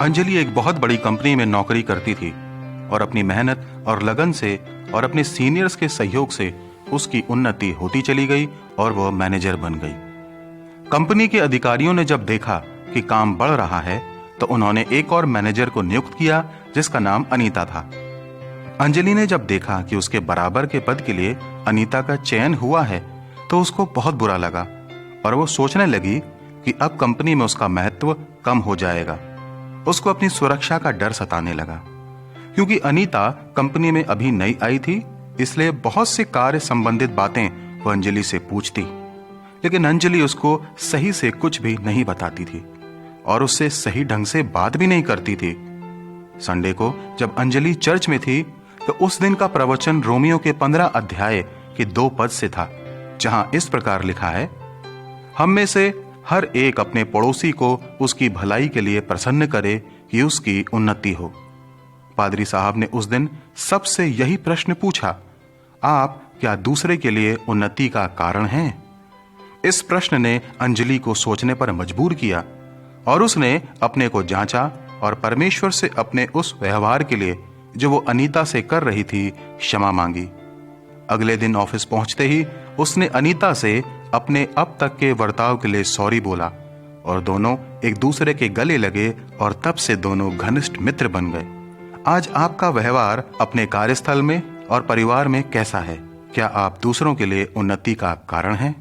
अंजलि एक बहुत बड़ी कंपनी में नौकरी करती थी और अपनी मेहनत और लगन से और अपने सीनियर्स के सहयोग से उसकी उन्नति होती चली गई और वह मैनेजर बन गई। कंपनी के अधिकारियों ने जब देखा कि काम बढ़ रहा है तो उन्होंने एक और मैनेजर को नियुक्त किया जिसका नाम अनीता था। अंजलि ने जब देखा कि उसके बराबर के पद के लिए अनीता का चयन हुआ है तो उसको बहुत बुरा लगा और वो सोचने लगी कि अब कंपनी में उसका महत्व कम हो जाएगा। उसको अपनी सुरक्षा का डर सताने लगा क्योंकि अनीता कंपनी में अभी नई आई थी, इसलिए बहुत से कार्य संबंधित बातें वो अंजलि से पूछती, लेकिन अंजलि उसको सही से कुछ भी नहीं बताती थी और उससे सही ढंग से बात भी नहीं करती थी। संडे को जब अंजलि चर्च में थी तो उस दिन का प्रवचन रोमियो के 15 अध्याय के 2 पद से था, जहां इस प्रकार लिखा है, हम में से हर एक अपने पड़ोसी को उसकी भलाई के लिए प्रसन्न करे कि उसकी उन्नति हो। पादरी साहब ने उस दिन सबसे यही प्रश्न पूछा, आप क्या दूसरे के लिए उन्नति का कारण हैं? इस प्रश्न ने अंजलि को सोचने पर मजबूर किया और उसने अपने को जांचा और परमेश्वर से अपने उस व्यवहार के लिए जो वो अनीता से कर रही थी क्षमा मांगी। अगले दिन ऑफिस पहुंचते ही उसने अनीता से अपने अब तक के बर्ताव के लिए सॉरी बोला और दोनों एक दूसरे के गले लगे और तब से दोनों घनिष्ठ मित्र बन गए। आज आपका व्यवहार अपने कार्यस्थल में और परिवार में कैसा है? क्या आप दूसरों के लिए उन्नति का कारण हैं?